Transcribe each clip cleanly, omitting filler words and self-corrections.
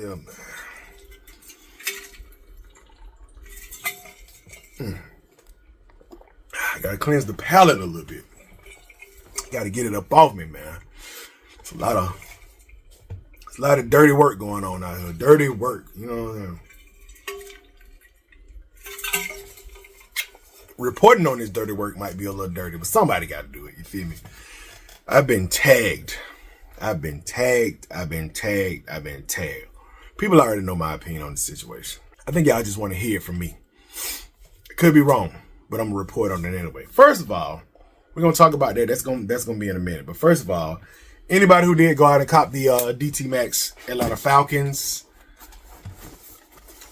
Yeah, man. I gotta cleanse the palate a little bit. Gotta get it up off me, man. It's a lot of dirty work going on out here. Dirty work, you know what I'm saying? Reporting on this dirty work might be a little dirty, but somebody got to do it. You feel me? I've been tagged. People already know my opinion on the situation. I think y'all just want to hear it from me. It could be wrong, but I'm gonna report on it anyway. First of all, we're gonna talk about that. That's gonna be in a minute. But first of all, anybody who did go out and cop the DT Max Atlanta Falcons,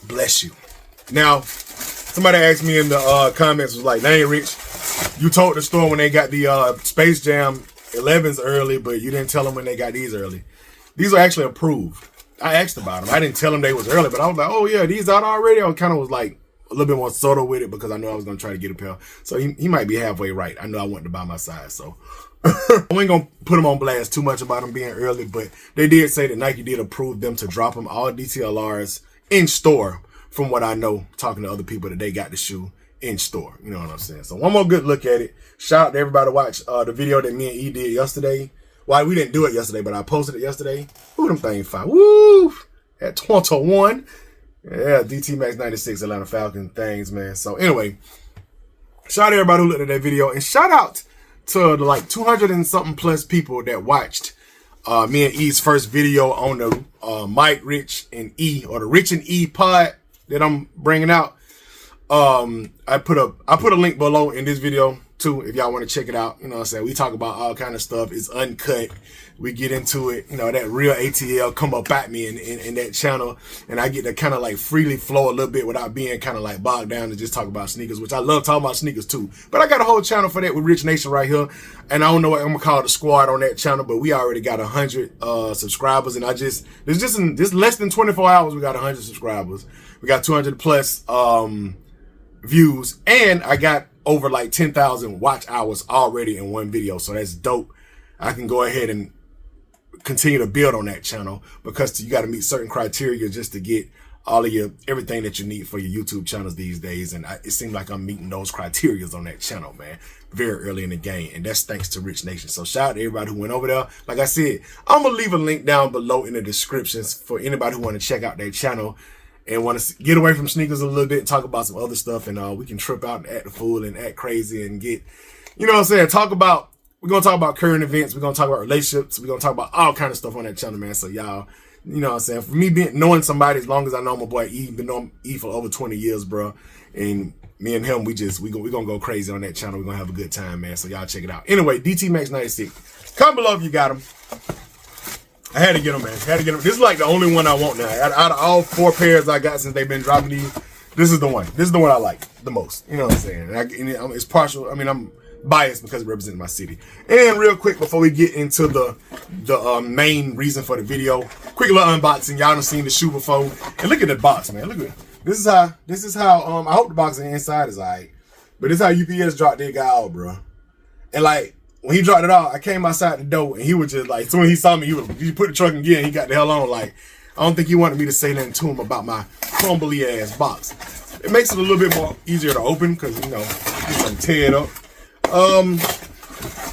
bless you. Now, somebody asked me in the comments, was like, "Dang, Rich, you told the store when they got the Space Jam 11s early, but you didn't tell them when they got these early." These are actually approved. I asked about them. I didn't tell them they was early, but I was like, "Oh yeah, these out already." I kind of was like a little bit more subtle with it because I knew I was gonna try to get a pair. So he might be halfway right. I know I wanted to buy my size, so I ain't gonna put them on blast too much about them being early, but they did say that Nike did approve them to drop them all DTLRs in store. From what I know, talking to other people, that they got the shoe in store. You know what I'm saying? So one more good look at it. Shout out to everybody to watch the video that me and E did yesterday. Well, we didn't do it yesterday, but I posted it yesterday. Ooh, them things fine. Woo! At 21. Yeah, DT Max 96 Atlanta Falcon things, man. So anyway, shout out to everybody who looked at that video. And shout out to the like 200 and something plus people that watched me and E's first video on the Mike, Rich, and E, or the Rich and E pod that I'm bringing out. I put a link below in this video too, if y'all want to check it out. You know what I'm saying? We talk about all kind of stuff. It's uncut. We get into it. You know, that real ATL come up at me in that channel, and I get to kind of like freely flow a little bit without being kind of like bogged down to just talk about sneakers, which I love talking about sneakers too. But I got a whole channel for that with Rich Nation right here, and I don't know what I'm gonna call the squad on that channel, but we already got 100 subscribers, and this less than 24 hours we got 100 subscribers. We got 200 plus views, and I got over like 10,000 watch hours already in one video. So that's dope. I can go ahead and continue to build on that channel because you got to meet certain criteria just to get all of everything that you need for your YouTube channels these days. And it seems like I'm meeting those criteria on that channel, man, very early in the game. And that's thanks to Rich Nation. So shout out to everybody who went over there. Like I said, I'm going to leave a link down below in the descriptions for anybody who want to check out their channel and want to get away from sneakers a little bit and talk about some other stuff. And we can trip out and act the fool and act crazy and get, you know what I'm saying, we're going to talk about current events. We're going to talk about relationships. We're going to talk about all kind of stuff on that channel, man. So y'all, you know what I'm saying, for me knowing somebody as long as I know my boy E, been knowing E for over 20 years, bro. And me and him, we going to go crazy on that channel. We're going to have a good time, man. So y'all check it out. Anyway, DT Max 96. Comment below if you got them. I had to get them, man. Had to get them. This is like the only one I want now. Out of all 4 pairs I got since they've been dropping these, this is the one. This is the one I like the most. You know what I'm saying? And it's partial. I mean, I'm biased because it represents my city. And real quick, before we get into the main reason for the video, quick little unboxing. Y'all done seen the shoe before. And look at the box, man. Look at it. This is how I hope the box inside is alright. But this is how UPS dropped their guy out, bro. And like, when he dropped it out, I came outside the door and he was just like, as soon as he saw me, he put the truck in gear and he got the hell on. Like, I don't think he wanted me to say nothing to him about my crumbly ass box. It makes it a little bit more easier to open because, you know, you can tear it up.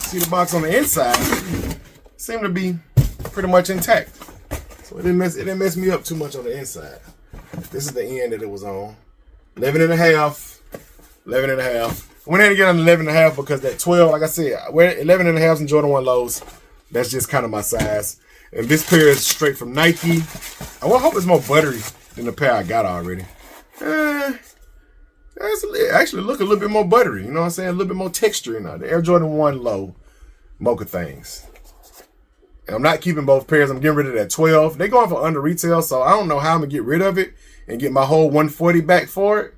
See the box on the inside seemed to be pretty much intact. So it didn't mess me up too much on the inside. This is the end that it was on. 11 and a half. I went ahead and get on 11 and a half because that 12, like I said, I wear 11 and a half and Jordan 1 lows. That's just kind of my size. And this pair is straight from Nike. I hope it's more buttery than the pair I got already. Actually look a little bit more buttery. You know what I'm saying? A little bit more texture in there. The Air Jordan 1 low mocha things. And I'm not keeping both pairs. I'm getting rid of that 12. They're going for under retail, so I don't know how I'm going to get rid of it and get my whole 140 back for it.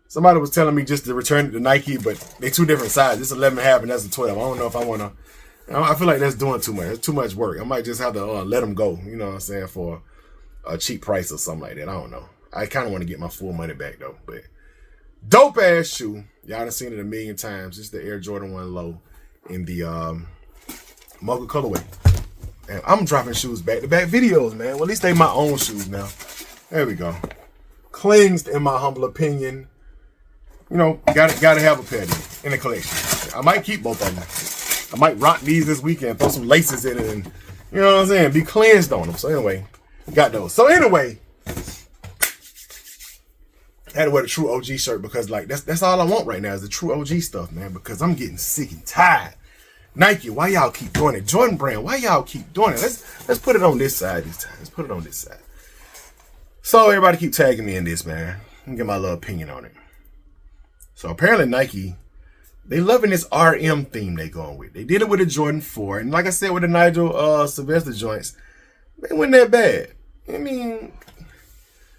Somebody was telling me just to return it to Nike, but they're 2 different sizes. It's 11 and a half and that's a 12. I don't know if I want to. I feel like that's doing too much. It's too much work. I might just have to let them go, you know what I'm saying, for a cheap price or something like that. I don't know. I kind of want to get my full money back, though. But dope ass shoe. Y'all done seen it a million times. It's the Air Jordan 1 low in the mocha colorway. And I'm dropping shoes back-to-back videos, man. Well, at least they my own shoes now. There we go. Cleansed, in my humble opinion. You know, gotta have a pair in the collection. I might keep both of them. I might rock these this weekend, throw some laces in it, and you know what I'm saying, be cleansed on them. So anyway, got those. So anyway, I had to wear the True OG shirt because like that's all I want right now is the True OG stuff, man. Because I'm getting sick and tired. Nike, why y'all keep doing it? Jordan Brand, why y'all keep doing it? Let's put it on this side this time. Let's put it on this side. So everybody keep tagging me in this, man. Let me get my little opinion on it. So apparently Nike, they loving this RM theme they going with. They did it with the Jordan 4. And like I said, with the Nigel Sylvester joints, they wasn't that bad. I mean,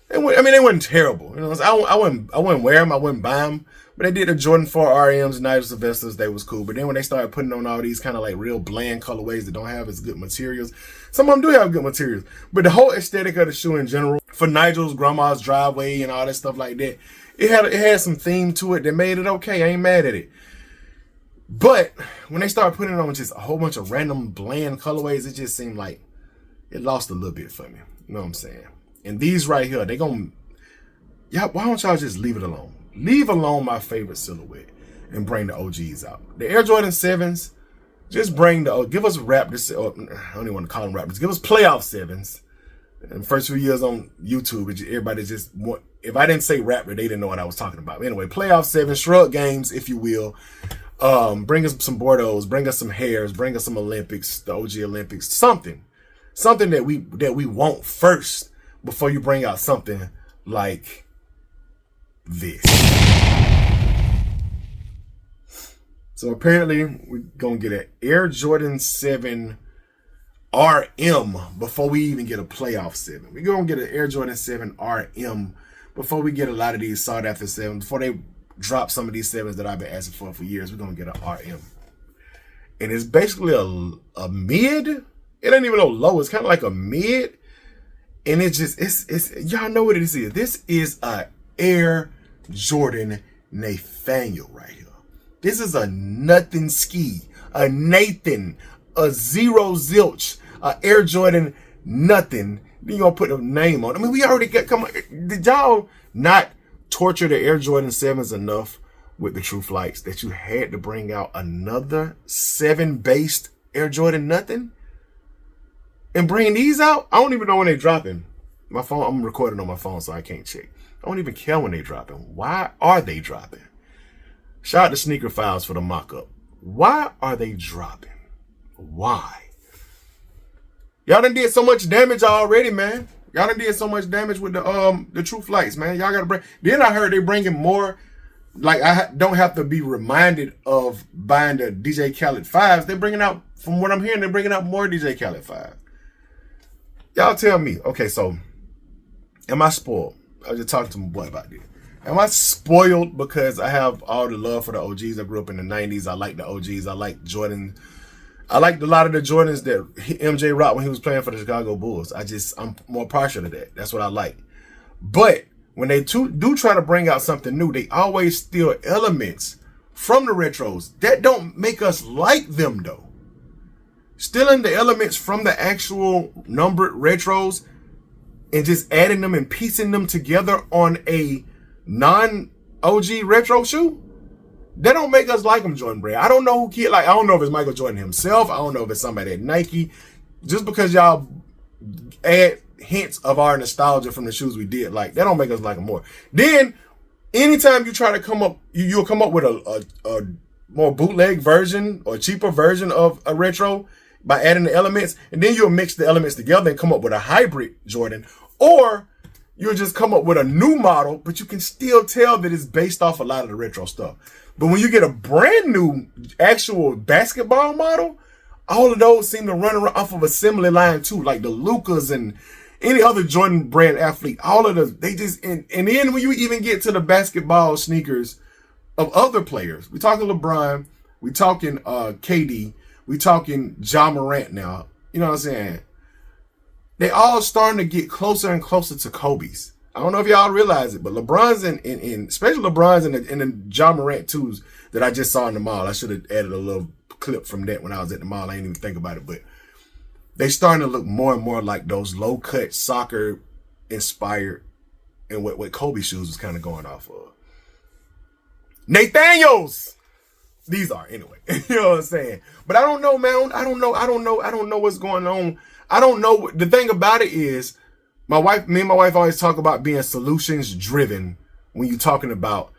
they wasn't terrible. You know, I wouldn't wear them, I wouldn't buy them. But they did the Jordan 4 RMs, Nigel Sylvesters, they was cool. But then when they started putting on all these kind of like real bland colorways that don't have as good materials, some of them do have good materials. But the whole aesthetic of the shoe in general, for Nigel's grandma's driveway and all that stuff like that, it had some theme to it that made it okay. I ain't mad at it. But when they started putting it on just a whole bunch of random bland colorways, it just seemed like it lost a little bit for me. You know what I'm saying? And these right here, why don't y'all just leave it alone? Leave alone my favorite silhouette and bring the OGs out. The Air Jordan 7s, just give us Raptors. I don't even want to call them Raptors. Give us playoff 7s. In the first few years on YouTube, everybody just if I didn't say Raptor, they didn't know what I was talking about. Anyway, playoff 7, shrug games, if you will. Bring us some Bordeaux, bring us some Hairs, bring us some Olympics, the OG Olympics, something that we want first before you bring out something like this. So apparently we're gonna get an Air Jordan 7 RM before we even get a playoff 7. We're gonna get an Air Jordan 7 RM before we get a lot of these sought after 7s. Before they drop some of these 7s that I've been asking for years, we're gonna get an RM. And it's basically a mid. It ain't even no low. It's kind of like a mid. And it's y'all know what this is. This is a Air Jordan Nathaniel right here. This is a nothing ski, a Nathan, a zero zilch, a Air Jordan nothing. Then you gonna put a name on it. I mean, we already come on. Did y'all not torture the Air Jordan 7s enough with the True Flights that you had to bring out another 7-based Air Jordan nothing? And bring these out? I don't even know when they're dropping. My phone, I'm recording on my phone, so I can't check. I don't even care when they're dropping. Why are they dropping? Shout out to Sneaker Files for the mock-up. Why are they dropping? Why? Y'all done did so much damage already, man. Y'all done did so much damage with the True Flights, man. Y'all gotta bring. Then I heard they bringing more. Like I don't have to be reminded of buying the DJ Khaled 5s. They're bringing out, from what I'm hearing, they're bringing out more DJ Khaled 5s. Y'all tell me. Okay, so am I spoiled? I was just talking to my boy about this. Am I spoiled because I have all the love for the OGs? I grew up in the 90s. I like the OGs. I like Jordan. I liked a lot of the Jordans that MJ rocked when he was playing for the Chicago Bulls. I'm more partial to that. That's what I like. But when they do try to bring out something new, they always steal elements from the retros. That don't make us like them, though. Stealing the elements from the actual numbered retros and just adding them and piecing them together on a non-OG retro shoe, that don't make us like them, Jordan Brand. I don't know who I don't know if it's Michael Jordan himself. I don't know if it's somebody at Nike. Just because y'all add hints of our nostalgia from the shoes we did like, that don't make us like them more. Then, anytime you try to come up, you'll come up with a more bootleg version or cheaper version of a retro by adding the elements, and then you'll mix the elements together and come up with a hybrid Jordan, or you'll just come up with a new model, but you can still tell that it's based off a lot of the retro stuff. But when you get a brand new actual basketball model, all of those seem to run off of assembly line too, like the Lucas and any other Jordan Brand athlete. All of those, they just, and then when you even get to the basketball sneakers of other players, we talking LeBron, we talking KD, we talking Ja Morant now. You know what I'm saying? They all starting to get closer and closer to Kobe's. I don't know if y'all realize it, but LeBron's especially LeBron's in the Ja Morant 2s that I just saw in the mall. I should have added a little clip from that when I was at the mall. I didn't even think about it, but they starting to look more and more like those low-cut soccer inspired, and what Kobe shoes was kind of going off of. Nathaniels! These are, anyway. You know what I'm saying? But I don't know, man. I don't know what's going on. I don't know. The thing about it is, me and my wife always talk about being solutions driven when you're talking about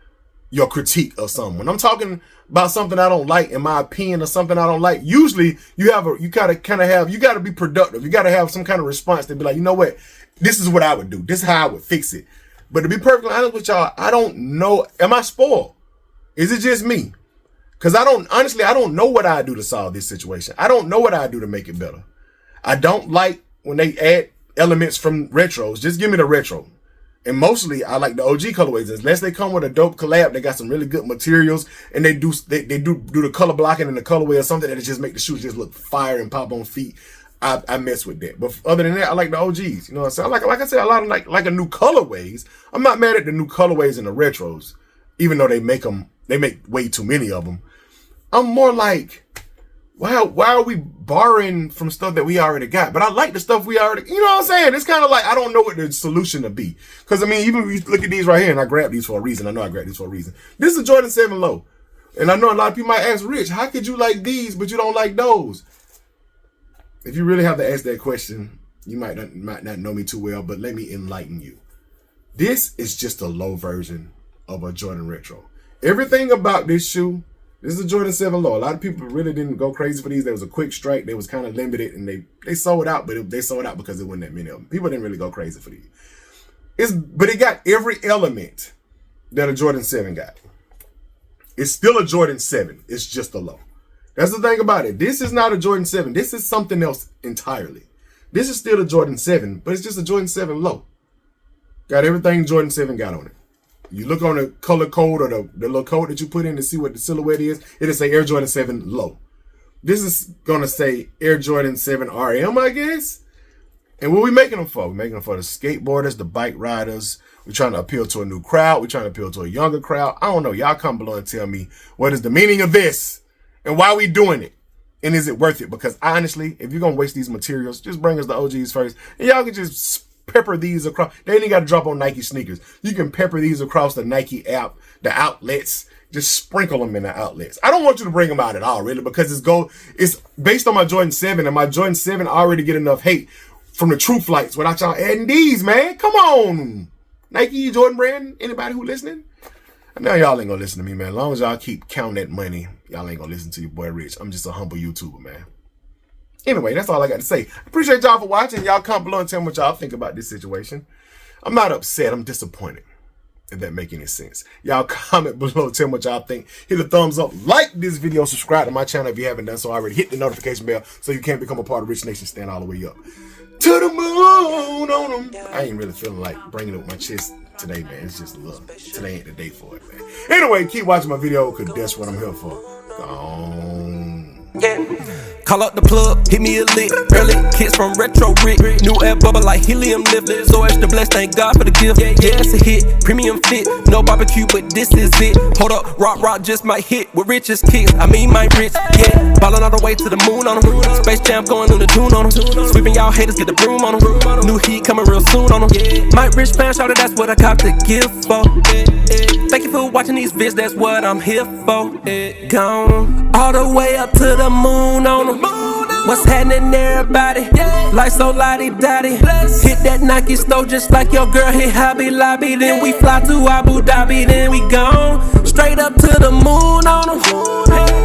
your critique of something. When I'm talking about something I don't like, in my opinion, or something I don't like, usually you gotta be productive. You gotta have some kind of response to be like, you know what? This is what I would do. This is how I would fix it. But to be perfectly honest with y'all, I don't know. Am I spoiled? Is it just me? Because I don't know what I do to solve this situation. I don't know what I do to make it better. I don't like when they add elements from retros. Just give me the retro. And mostly I like the OG colorways. Unless they come with a dope collab, they got some really good materials, and they do the color blocking and the colorway or something that just make the shoes just look fire and pop on feet. I mess with that. But other than that, I like the OGs. You know what I'm saying? Like I said, a lot of like a new colorways. I'm not mad at the new colorways and the retros, even though they make way too many of them. I'm more like, why are we borrowing from stuff that we already got? But I like the stuff we already, you know what I'm saying? It's kind of like, I don't know what the solution to be. Because, I mean, even if you look at these right here, and I grabbed these for a reason. I know I grabbed these for a reason. This is a Jordan 7 low. And I know a lot of people might ask, Rich, how could you like these, but you don't like those? If you really have to ask that question, you might not know me too well, but let me enlighten you. This is just a low version of a Jordan Retro. Everything about this shoe, this is a Jordan 7 low. A lot of people really didn't go crazy for these. There was a quick strike. They was kind of limited, and they sold out, but they sold out because there wasn't that many of them. People didn't really go crazy for these. But it got every element that a Jordan 7 got. It's still a Jordan 7. It's just a low. That's the thing about it. This is not a Jordan 7. This is something else entirely. This is still a Jordan 7, but it's just a Jordan 7 low. Got everything Jordan 7 got on it. You look on the color code or the little code that you put in to see what the silhouette is, it'll say Air Jordan 7 low. This is going to say Air Jordan 7 RM, I guess. And what are we making them for? We're making them for the skateboarders, the bike riders. We're trying to appeal to a new crowd. We're trying to appeal to a younger crowd. I don't know. Y'all come below and tell me what is the meaning of this and why are we doing it? And is it worth it? Because honestly, if you're going to waste these materials, just bring us the OGs first. And y'all can just pepper these across. They ain't got to drop on Nike sneakers. You can pepper these across the Nike app, the outlets. Just sprinkle them in the outlets. I don't want you to bring them out at all, really, because it's based on my Jordan 7, and my Jordan 7 already get enough hate from the True Flights without y'all adding these, man. Come on. Nike, Jordan Brand, anybody who listening? I know y'all ain't gonna listen to me, man. As long as y'all keep counting that money, y'all ain't gonna listen to your boy Rich. I'm just a humble YouTuber, man. Anyway, that's all I got to say. Appreciate y'all for watching. Y'all comment below and tell me what y'all think about this situation. I'm not upset. I'm disappointed, if that make any sense. Y'all comment below. Tell me what y'all think. Hit the thumbs up. Like this video. Subscribe to my channel if you haven't done so already. Hit the notification bell so you can become a part of Rich Nation. Stand all the way up to the moon on them. I ain't really feeling like bringing it with my chest today, man. It's just a little. Today ain't the day for it, man. Anyway, keep watching my video because that's what I'm here for. Gone. Yeah. Call up the plug, hit me a lick. Early kicks from Retro Rick. New air bubble like helium lift. So extra blessed, thank God for the gift. Yeah, it's a hit, premium fit. No barbecue, but this is it. Hold up, rock just might hit with richest kicks. I mean, my rich, yeah. Ballin' all the way to the moon on them. Space Jam going on the tune on them. Sweeping y'all haters, get the broom on them. New heat coming real soon on them. My rich fan shouted, that's what I cop the gift for. Thank you for watching these vids, that's what I'm here for. Gone all the way up to the moon on them. What's happening, everybody? Life so lottie-dottie. Hit that Nike store just like your girl hit Hobby Lobby. Then we fly to Abu Dhabi, then we gone straight up to the moon on them.